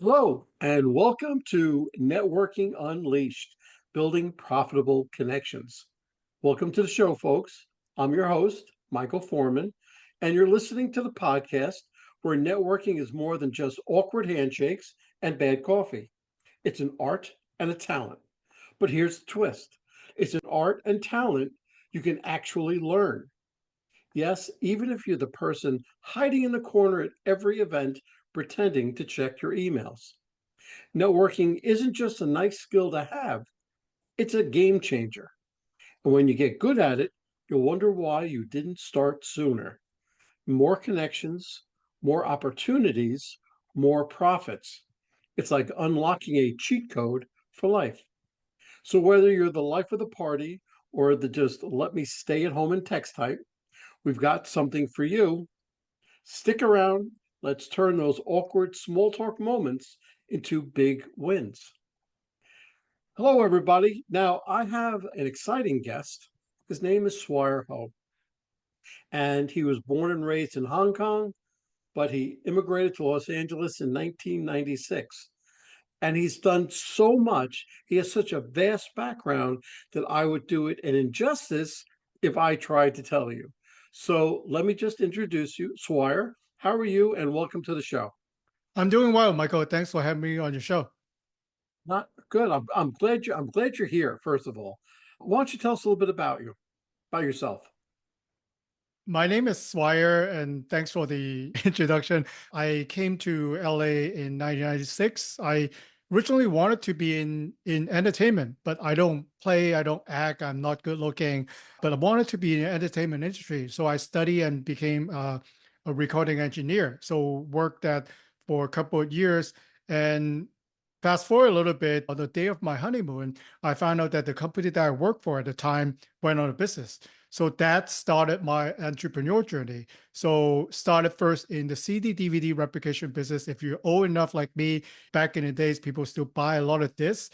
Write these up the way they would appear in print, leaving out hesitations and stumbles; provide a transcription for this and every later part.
Hello, and welcome to Networking Unleashed, Building Profitable Connections. Welcome to the show, folks. I'm your host, Michael Forman, and you're listening to the podcast where networking is more than just awkward handshakes and bad coffee. It's an art and a talent. But here's the twist, it's an art and talent you can actually learn. Yes, even if you're the person hiding in the corner at every event pretending to check your emails. Networking isn't just a nice skill to have, it's a game changer. And when you get good at it, you'll wonder why you didn't start sooner. More connections, more opportunities, more profits. It's like unlocking a cheat code for life. So whether you're the life of the party or the just let me stay at home and text type, we've got something for you. Stick around. Let's turn those awkward small talk moments into big wins. Hello, everybody. Now, I have an exciting guest. His name is Swire Ho, and he was born and raised in Hong Kong, but he immigrated to Los Angeles in 1996. And he's done so much. He has such a vast background that I would do it an injustice if I tried to tell you. So let me just introduce you. Swire, how are you? And welcome to the show. I'm doing well, Michael. Thanks for having me on your show. Not good. I'm glad you're here, first of all. Why don't you tell us a little bit about you, about yourself? My name is Swire, and thanks for the introduction. I came to LA in 1996. I originally wanted to be in entertainment, but I don't play, I don't act, I'm not good looking, but I wanted to be in the entertainment industry. So I studied and became a recording engineer. So worked that for a couple of years. And fast forward a little bit, on the day of my honeymoon, I found out that the company that I worked for at the time went out of business. So that started my entrepreneur journey. So started first in the CD DVD replication business. If you're old enough like me, back in the days, people still buy a lot of this.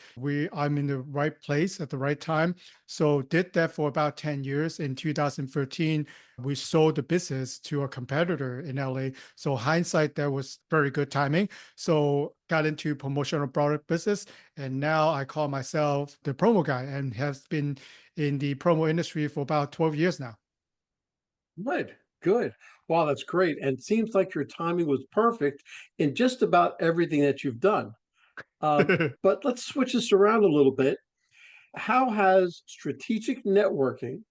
I'm in the right place at the right time. So did that for about 10 years. In 2013, we sold the business to a competitor in LA. So hindsight, that was very good timing. So got into promotional product business. And now I call myself the promo guy and has been in the promo industry for about 12 years now. Good, good. Wow, that's great. And it seems like your timing was perfect in just about everything that you've done. But let's switch this around a little bit. How has strategic networking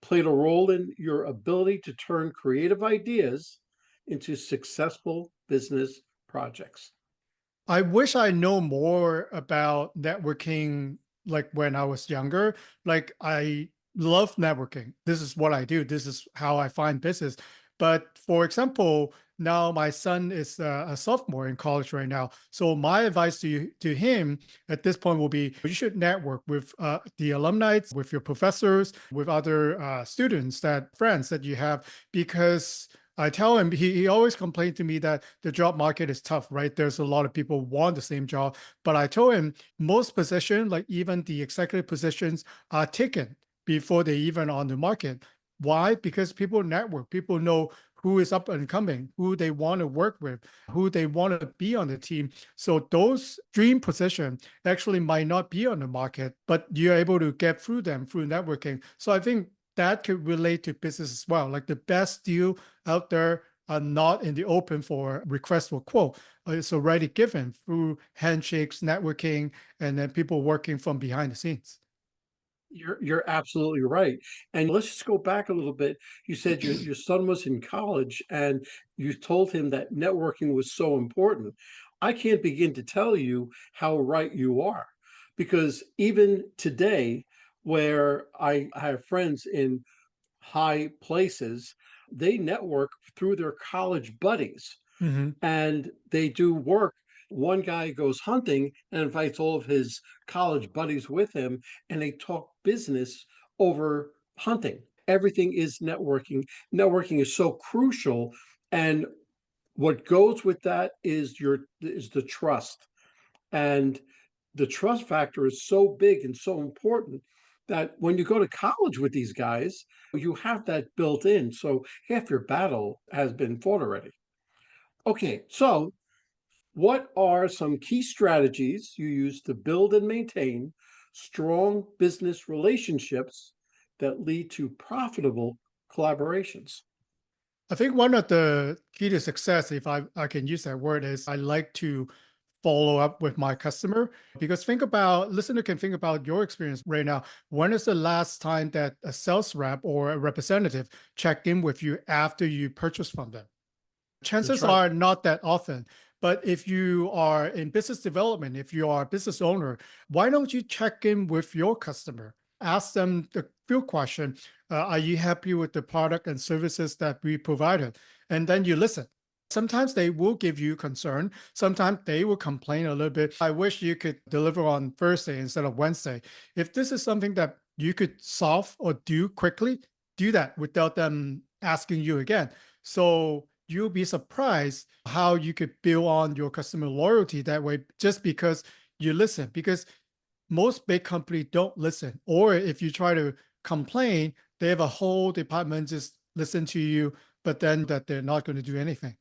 played a role in your ability to turn creative ideas into successful business projects? I wish I know more about networking like when I was younger. Like I love networking. This is what I do. This is how I find business. But for example, now my son is a sophomore in college right now. So my advice to him at this point will be you should network with the alumni, with your professors, with other students, that friends that you have, because I tell him he always complained to me that the job market is tough, right? There's a lot of people want the same job. But I told him most positions, like even the executive positions, are taken before they even on the market. Why? Because people network, people know who is up and coming, who they want to work with, who they want to be on the team. So those dream positions actually might not be on the market, but you're able to get through them through networking. So I think that could relate to business as well. Like the best deal out there are not in the open for request for quote. It's already given through handshakes, networking, and then people working from behind the scenes. You're absolutely right. And let's just go back a little bit. You said your son was in college and you told him that networking was so important. I can't begin to tell you how right you are because even today, where I have friends in high places, they network through their college buddies Mhm. and they do work. One guy goes hunting and invites all of his college buddies with him, and they talk business over hunting. Everything is networking. Networking is so crucial, and what goes with that is the trust. And the trust factor is so big and so important that when you go to college with these guys, you have that built in. So half your battle has been fought already. Okay, so What are some key strategies you use to build and maintain strong business relationships that lead to profitable collaborations? I think one of the key to success, if I can use that word, is I like to follow up with my customer. Because listener can think about your experience right now. When is the last time that a sales rep or a representative checked in with you after you purchased from them? That's Chances right. are not that often. But if you are in business development, if you are a business owner, why don't you check in with your customer? Ask them the few question. Are you happy with the product and services that we provided? And then you listen. Sometimes they will give you concern. Sometimes they will complain a little bit. I wish you could deliver on Thursday instead of Wednesday. If this is something that you could solve or do quickly, do that without them asking you again. So you'll be surprised how you could build on your customer loyalty that way just because you listen. Because most big companies don't listen. Or if you try to complain, they have a whole department just listen to you, but then that they're not going to do anything.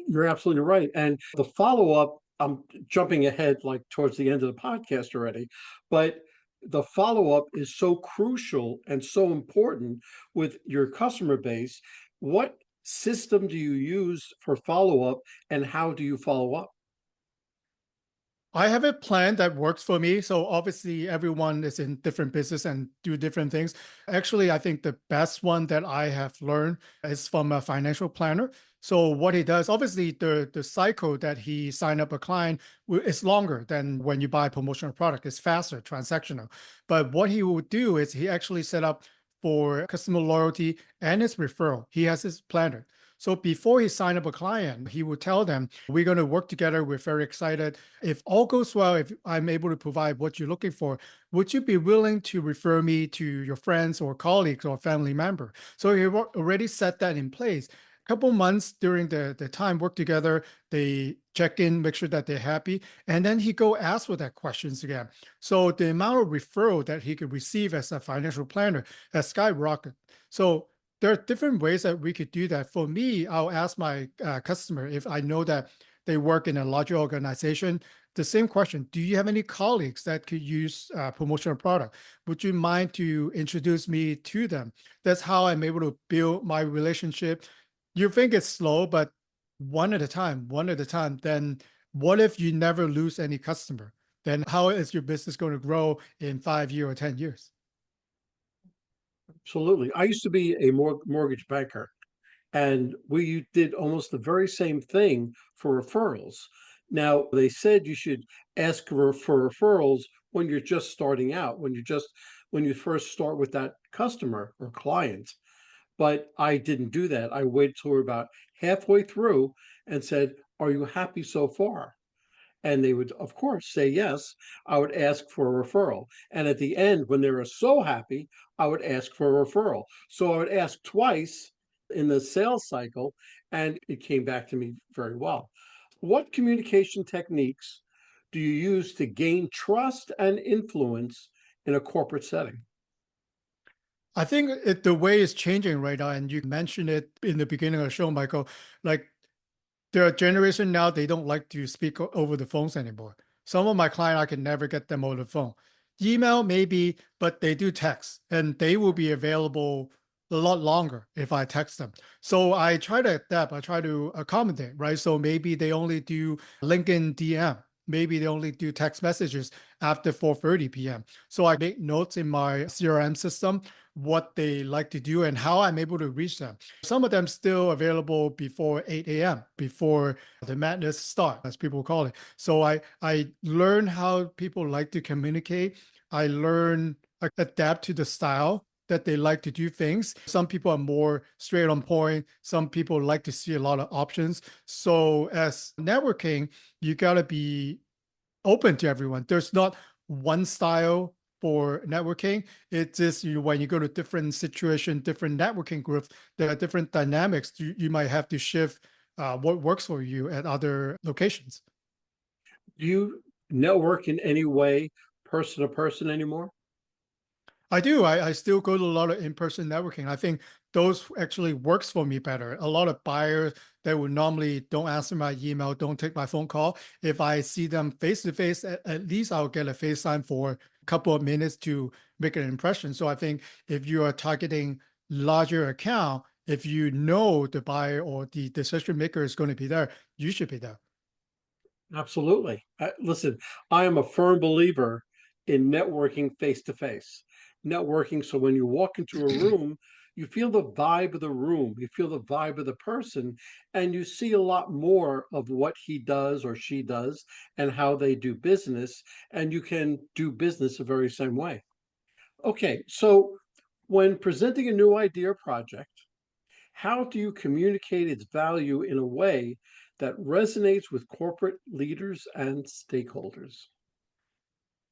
You're absolutely right. And the follow up, I'm jumping ahead like towards the end of the podcast already, but the follow up is so crucial and so important with your customer base. What system do you use for follow up and how do you follow up? I have a plan that works for me. So obviously everyone is in different business and do different things. Actually, I think the best one that I have learned is from a financial planner. So what he does, obviously the cycle that he sign up a client is longer than when you buy a promotional product. It's faster, transactional. But what he will do is he actually set up for customer loyalty and his referral. He has his planner. So before he sign up a client, he will tell them, we're going to work together. We're very excited. If all goes well, if I'm able to provide what you're looking for, would you be willing to refer me to your friends or colleagues or family member? So he already set that in place. A couple months during the time work together, they check in, make sure that they're happy, and then he go ask for that questions again. So the amount of referral that he could receive as a financial planner has skyrocketed. So there are different ways that we could do that. For me, I'll ask my customer if I know that they work in a larger organization. The same question: do you have any colleagues that could use promotional product? Would you mind to introduce me to them? That's how I'm able to build my relationship. You think it's slow, but one at a time, one at a time. Then what if you never lose any customer? Then how is your business going to grow in 5 years or 10 years? Absolutely. I used to be a mortgage banker, and we did almost the very same thing for referrals. Now, they said you should ask for referrals when you're just starting out, when you first start with that customer or client. But I didn't do that. I waited till we were about halfway through and said, "Are you happy so far?" And they would, of course, say yes. I would ask for a referral. And at the end, when they were so happy, I would ask for a referral. So I would ask twice in the sales cycle, and it came back to me very well. What communication techniques do you use to gain trust and influence in a corporate setting? I think the way is changing right now, and you mentioned it in the beginning of the show, Michael. Like there are generation now, they don't like to speak over the phones anymore. Some of my clients, I can never get them over the phone. Email, maybe, but they do text, and they will be available a lot longer if I text them. So I try to adapt, I try to accommodate, right? So maybe they only do LinkedIn DM. Maybe they only do text messages after 4:30 p.m. So I make notes in my CRM system what they like to do and how I'm able to reach them. Some of them still available before 8 a.m., before the madness start, as people call it. So I learn how people like to communicate. I learn adapt to the style that they like to do things. Some people are more straight on point. Some people like to see a lot of options. So as networking, you gotta be open to everyone. There's not one style for networking. It's just when you go to different situation, different networking groups, there are different dynamics. You might have to shift what works for you at other locations. Do you network in any way, person to person anymore? I do. I still go to a lot of in-person networking. I think those actually works for me better. A lot of buyers that would normally don't answer my email, don't take my phone call. If I see them face to face, at least I'll get a FaceTime for a couple of minutes to make an impression. So I think if you are targeting larger account, if you know the buyer or the decision maker is going to be there, you should be there. Absolutely. Listen, I am a firm believer in networking face to face. Networking, so when you walk into a room, you feel the vibe of the room, you feel the vibe of the person, and you see a lot more of what he does or she does and how they do business, and you can do business the very same way. Okay, so when presenting a new idea or project, how do you communicate its value in a way that resonates with corporate leaders and stakeholders?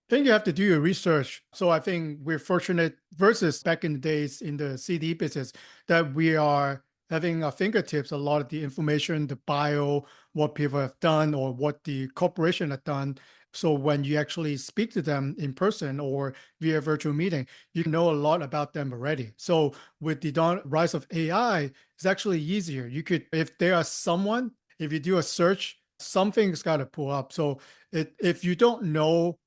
I think you have to do your research. So I think we're fortunate versus back in the days in the CD business that we are having our fingertips a lot of the information, the bio, what people have done or what the corporation have done. So when you actually speak to them in person or via virtual meeting, you know a lot about them already. So with the rise of AI, it's actually easier. You could, if there are someone, if you do a search, something's got to pull up. So if you don't know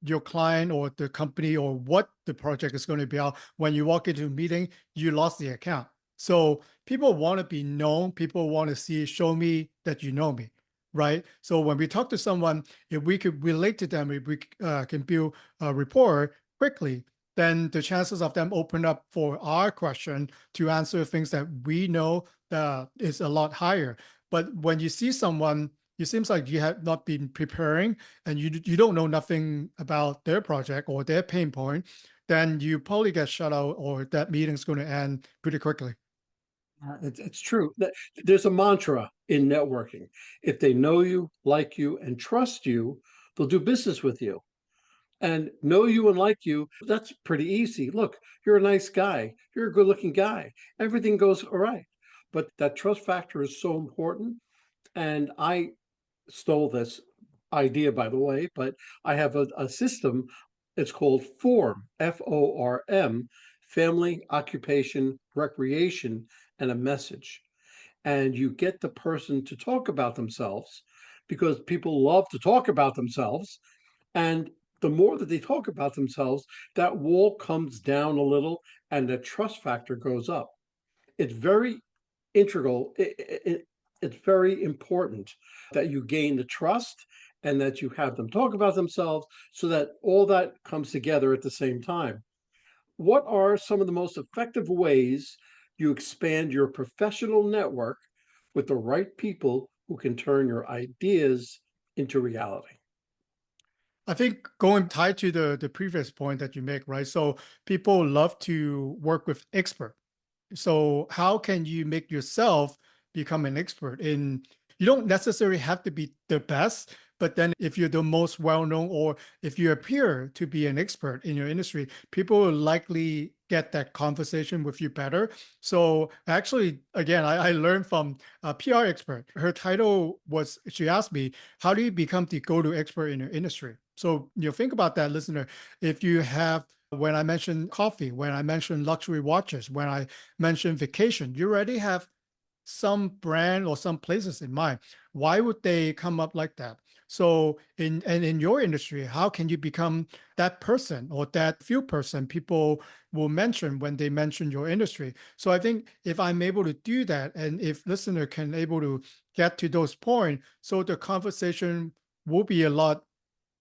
your client or the company or what the project is going to be out, when you walk into a meeting, you lost the account. So people want to be known. People want to see, show me that you know me, right? So when we talk to someone, if we could relate to them, if we can build a rapport quickly, then the chances of them open up for our question to answer things that we know is a lot higher. But when you see someone, it seems like you have not been preparing and you don't know nothing about their project or their pain point, then you probably get shut out or that meeting's going to end pretty quickly. It's true. There's a mantra in networking. If they know you, like you, and trust you, they'll do business with you. And know you and like you, that's pretty easy. Look, you're a nice guy. You're a good looking guy. Everything goes all right. But that trust factor is so important. And I stole this idea, by the way, but I have a system. It's called FORM, FORM, family, occupation, recreation, and a message. And you get the person to talk about themselves because people love to talk about themselves. And the more that they talk about themselves, that wall comes down a little and the trust factor goes up. It's very integral. It's very important that you gain the trust and that you have them talk about themselves so that all that comes together at the same time. What are some of the most effective ways you expand your professional network with the right people who can turn your ideas into reality? I think going tied to the previous point that you make, right? So people love to work with expert. So how can you make yourself become an expert in, you don't necessarily have to be the best, but then if you're the most well-known or if you appear to be an expert in your industry, people will likely get that conversation with you better. So actually, again, I learned from a PR expert. Her title was, she asked me, how do you become the go-to expert in your industry? So, think about that, listener. If you have, when I mentioned coffee, when I mentioned luxury watches, when I mentioned vacation, you already have some brand or some places in mind. Why would they come up like that? So in your industry, how can you become that person or that few person people will mention when they mention your industry? So I think if I'm able to do that, and if listener can able to get to those points, so the conversation will be a lot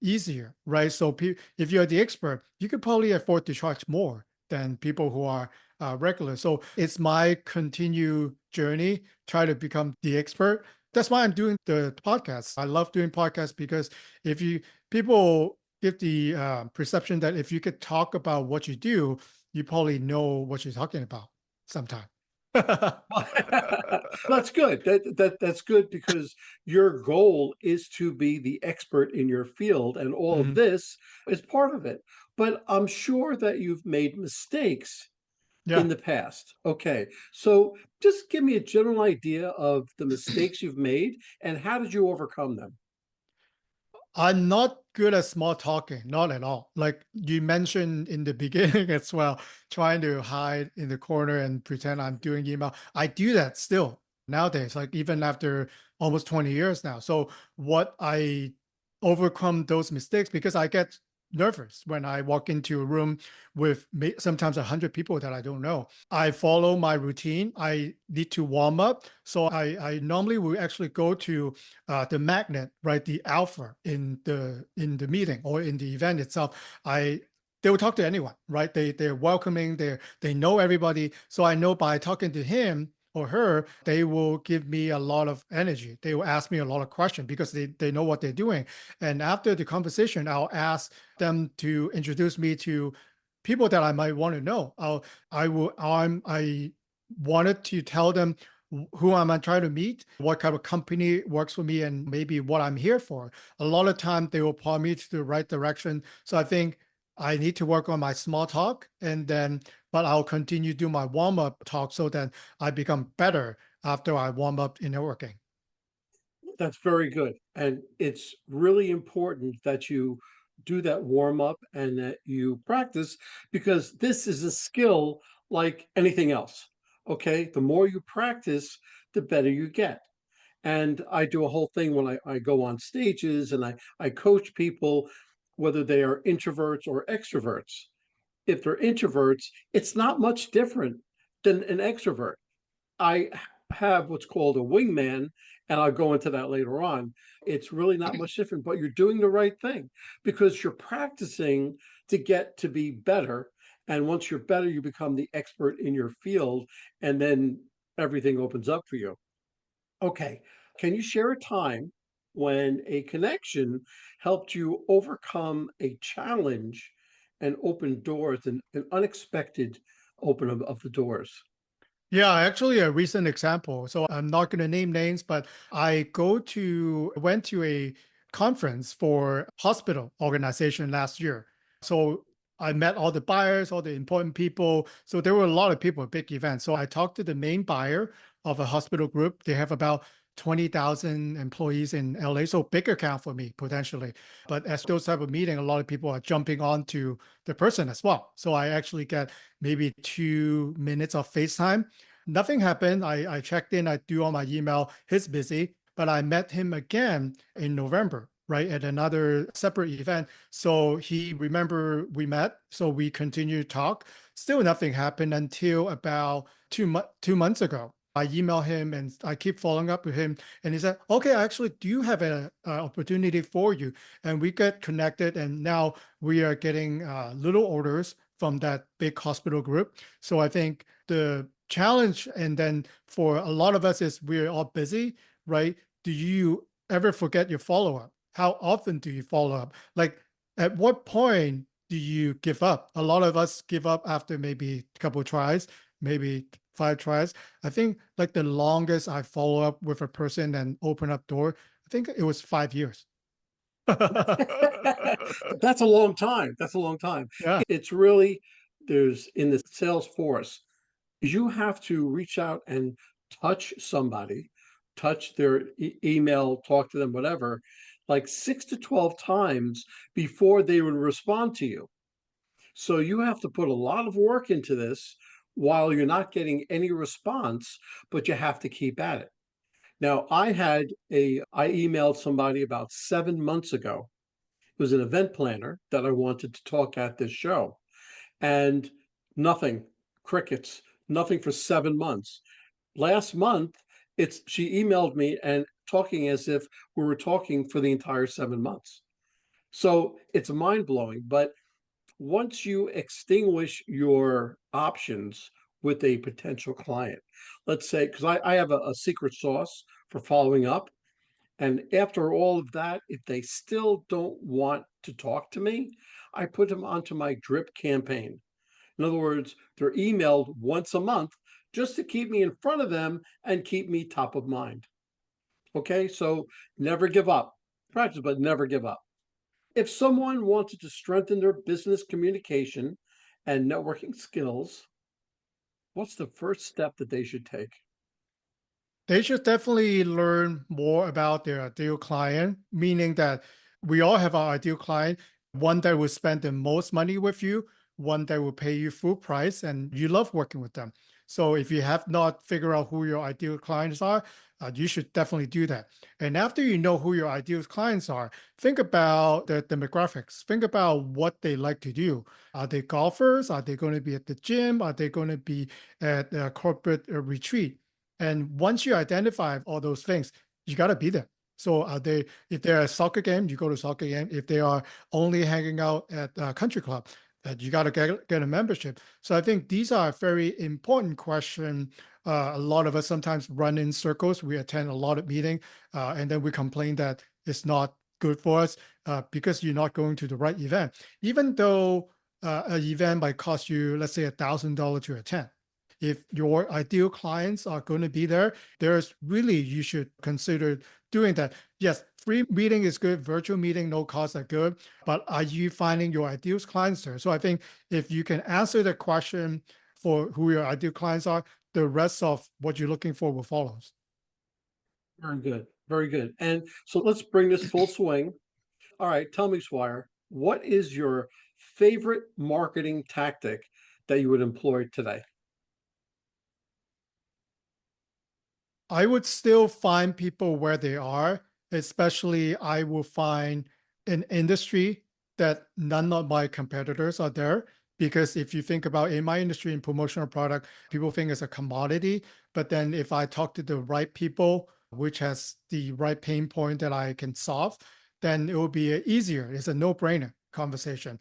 easier, right? So if you're the expert, you could probably afford to charge more than people who are regular. So it's my continued journey, try to become the expert. That's why I'm doing the podcast. I love doing podcasts because if you people give the perception that if you could talk about what you do, you probably know what you're talking about sometime. That's good. That's good because your goal is to be the expert in your field, and all of Mhm. this is part of it. But I'm sure that you've made mistakes in Yeah. the past. Okay, so just give me a general idea of the mistakes you've made and how did you overcome them? I'm not good at small talking, not at all. Like you mentioned in the beginning as well, trying to hide in the corner and pretend I'm doing email. I do that still nowadays, like even after almost 20 years now. So what I overcome those mistakes because I get nervous when I walk into a room with sometimes 100 people that I don't know. I follow my routine. I need to warm up. So I normally will actually go to the magnet, right? The alpha in the meeting or in the event itself. They will talk to anyone, right? They're welcoming, they know everybody. So I know by talking to him or her, they will give me a lot of energy. They will ask me a lot of questions because they know what they're doing. And after the conversation, I'll ask them to introduce me to people that I might want to know. I wanted to tell them who am I trying to meet, what kind of company works for me, and maybe what I'm here for. A lot of time they will point me to the right direction. So I think I need to work on my small talk but I'll continue to do my warm up talk so that I become better after I warm up in networking. That's very good. And it's really important that you do that warm up and that you practice because this is a skill like anything else. Okay. The more you practice, the better you get. And I do a whole thing when I go on stages and I coach people, whether they are introverts or extroverts. If they're introverts, it's not much different than an extrovert. I have what's called a wingman, and I'll go into that later on. It's really not much different, but you're doing the right thing because you're practicing to get to be better. And once you're better, you become the expert in your field, and then everything opens up for you. Okay. Can you share a time when a connection helped you overcome a challenge and open doors, an unexpected open of the doors? Yeah, actually a recent example. So I'm not going to name names, but went to a conference for hospital organization last year. So I met all the buyers, all the important people. So there were a lot of people, big event. So I talked to the main buyer of a hospital group. They have about 20,000 employees in LA. So big account for me potentially. But as those type of meeting, a lot of people are jumping on to the person as well. So I actually get maybe 2 minutes of FaceTime. Nothing happened. I checked in, I do all my email. He's busy, but I met him again in November, right, at another separate event. So he remember we met. So we continued to talk. Still nothing happened until about 2 months ago. I email him and I keep following up with him. And he said, okay, I actually do have a opportunity for you. And we get connected. And now we are getting little orders from that big hospital group. So I think the challenge, and then for a lot of us, is we're all busy, right? Do you ever forget your follow up? How often do you follow up? Like, at what point do you give up? A lot of us give up after maybe a couple of tries, maybe 5 tries. I think like the longest I follow up with a person and open up door, I think it was 5 years. That's a long time. That's a long time. Yeah. It's really, there's in the sales force, you have to reach out and touch somebody, touch their email, talk to them, whatever, like 6 to 12 times before they would respond to you. So you have to put a lot of work into this while you're not getting any response, but you have to keep at it. Now, I emailed somebody about 7 months ago. It was an event planner that I wanted to talk at this show, and nothing, crickets, nothing for 7 months. Last month, she emailed me and talking as if we were talking for the entire 7 months. So it's mind blowing. But once you extinguish your options with a potential client, let's say, because I have a secret sauce for following up. And after all of that, if they still don't want to talk to me, I put them onto my drip campaign. In other words, they're emailed once a month just to keep me in front of them and keep me top of mind. Okay, so never give up. Practice, but never give up. If someone wanted to strengthen their business communication and networking skills, what's the first step that they should take? They should definitely learn more about their ideal client, meaning that We all have our ideal client, one that will spend the most money with you, one that will pay you full price, and you love working with them. So if you have not figured out who your ideal clients are, you should definitely do that. And after you know who your ideal clients are, think about the demographics. Think about what they like to do. Are they golfers? Are they going to be at the gym? Are they going to be at a corporate retreat? And once you identify all those things, you got to be there. So if they're a soccer game, you go to soccer game. If they are only hanging out at a country club, you got to get a membership. So I think these are a very important question. A lot of us sometimes run in circles. We attend a lot of meetings, and then we complain that it's not good for us because you're not going to the right event. Even though an event might cost you, let's say, $1,000 to attend. If your ideal clients are going to be there, there's really, you should consider doing that. Yes, free meeting is good, virtual meeting, no cost are good, but are you finding your ideal clients there? So I think if you can answer the question for who your ideal clients are, the rest of what you're looking for will follow. Very good. Very good. And so let's bring this full swing. All right, tell me, Swire, what is your favorite marketing tactic that you would employ today? I would still find people where they are, especially I will find an industry that none of my competitors are there. Because if you think about in my industry in promotional product, people think it's a commodity. But then if I talk to the right people, which has the right pain point that I can solve, then it will be easier. It's a no-brainer conversation.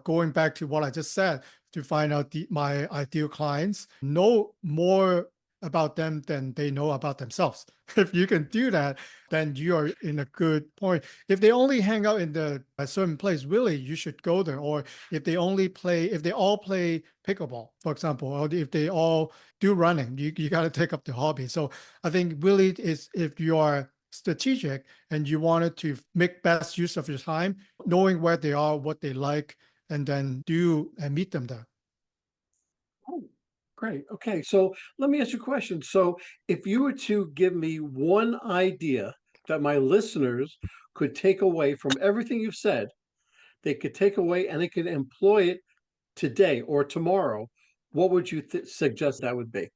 Going back to what I just said, to find out my ideal clients, know more about them than they know about themselves. If you can do that, then you are in a good point. If they only hang out in a certain place, really, you should go there. Or if they all play pickleball, for example, or if they all do running, you got to take up the hobby. So I think really is if you are strategic and you wanted to make best use of your time, knowing where they are, what they like, and then do and meet them there. Oh, great. Okay, so let me ask you a question. So, if you were to give me one idea that my listeners could take away from everything you've said, they could take away and they could employ it today or tomorrow, what would you suggest that would be?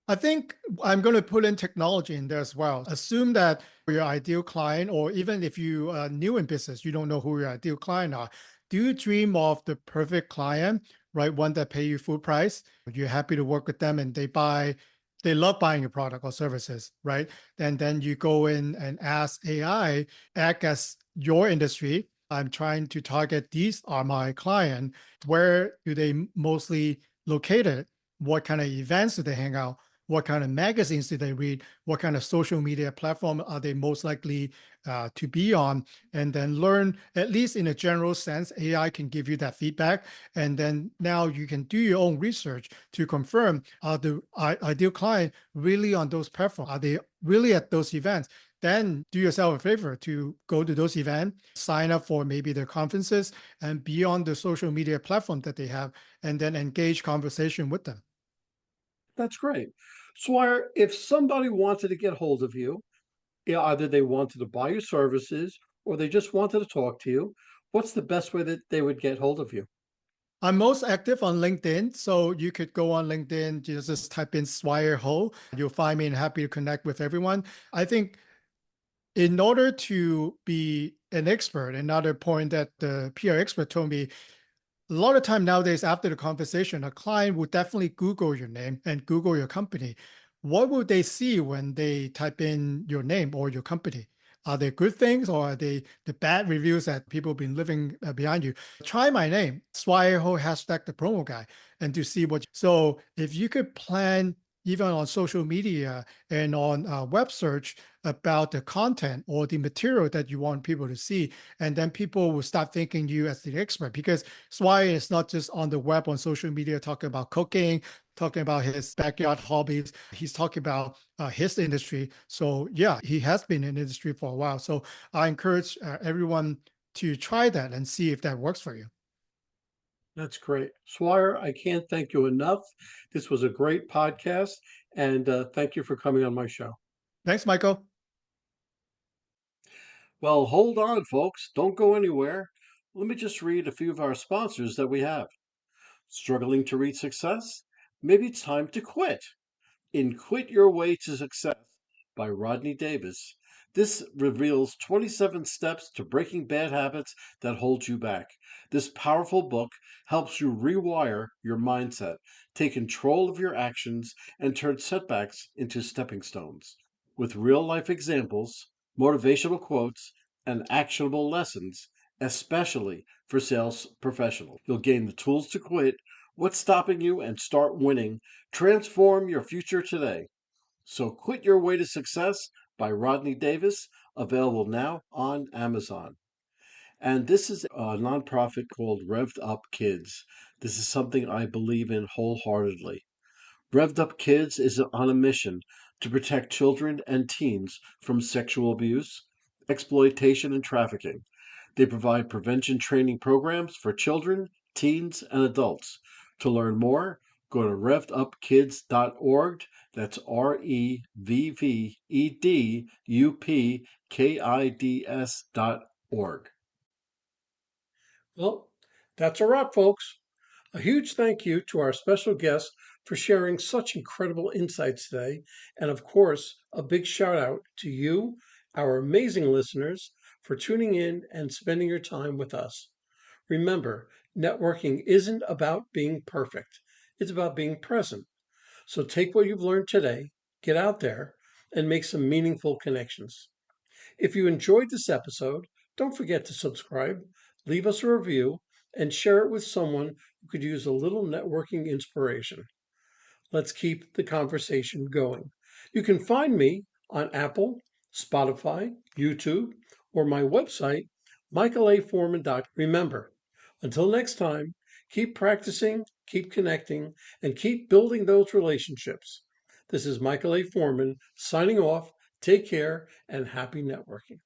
I think I'm going to put in technology in there as well. Assume that your ideal client, or even if you are new in business, you don't know who your ideal client are. Do you dream of the perfect client, right? One that pay you full price. You're happy to work with them and they love buying your product or services, right? Then you go in and ask AI, act as your industry. I'm trying to target these are my client. Where do they mostly located? What kind of events do they hang out? What kind of magazines do they read? What kind of social media platform are they most likely to be on? And then learn, at least in a general sense, AI can give you that feedback. And then now you can do your own research to confirm are the ideal client really on those platforms? Are they really at those events? Then do yourself a favor to go to those events, sign up for maybe their conferences and be on the social media platform that they have, and then engage conversation with them. That's great. Swire, if somebody wanted to get hold of you, either they wanted to buy your services or they just wanted to talk to you, what's the best way that they would get hold of you? I'm most active on LinkedIn, so you could go on LinkedIn, just type in Swire Ho. You'll find me and happy to connect with everyone. I think in order to be an expert, another point that the PR expert told me, a lot of time nowadays after the conversation, a client would definitely Google your name and Google your company. What would they see when they type in your name or your company? Are they good things or are they the bad reviews that people have been living behind you? Try my name, Swire Ho hashtag the promo guy, and to see what. So if you could plan even on social media and on web search about the content or the material that you want people to see, and then people will start thinking you as the expert because Swire is not just on the web on social media talking about cooking, talking about his backyard hobbies. He's talking about his industry. So yeah, he has been in the industry for a while. So I encourage everyone to try that and see if that works for you. That's great. Swire, I can't thank you enough. This was a great podcast, and thank you for coming on my show. Thanks, Michael. Well, hold on, folks. Don't go anywhere. Let me just read a few of our sponsors that we have. Struggling to reach success? Maybe it's time to quit. In Quit Your Way to Success by Rodney Davis, this reveals 27 steps to breaking bad habits that hold you back. This powerful book helps you rewire your mindset, take control of your actions, and turn setbacks into stepping stones. With real life examples, motivational quotes, and actionable lessons, especially for sales professionals, you'll gain the tools to quit what's stopping you and start winning. Transform your future today. So Quit Your Way to Success by Rodney Davis, available now on Amazon. And this is a nonprofit called Revved Up Kids. This is something I believe in wholeheartedly. Revved Up Kids is on a mission to protect children and teens from sexual abuse, exploitation, and trafficking. They provide prevention training programs for children, teens, and adults. To learn more, go to revvedupkids.org. That's REVVEDUPKIDS.org. Well, that's a wrap, folks. A huge thank you to our special guest for sharing such incredible insights today. And of course, a big shout out to you, our amazing listeners, for tuning in and spending your time with us. Remember, networking isn't about being perfect, it's about being present. So take what you've learned today, get out there, and make some meaningful connections. If you enjoyed this episode, don't forget to subscribe, leave us a review, and share it with someone who could use a little networking inspiration. Let's keep the conversation going. You can find me on Apple, Spotify, YouTube, or my website, michaelaforman.com. Remember, until next time, keep practicing, keep connecting, and keep building those relationships. This is Michael A. Forman signing off. Take care and happy networking.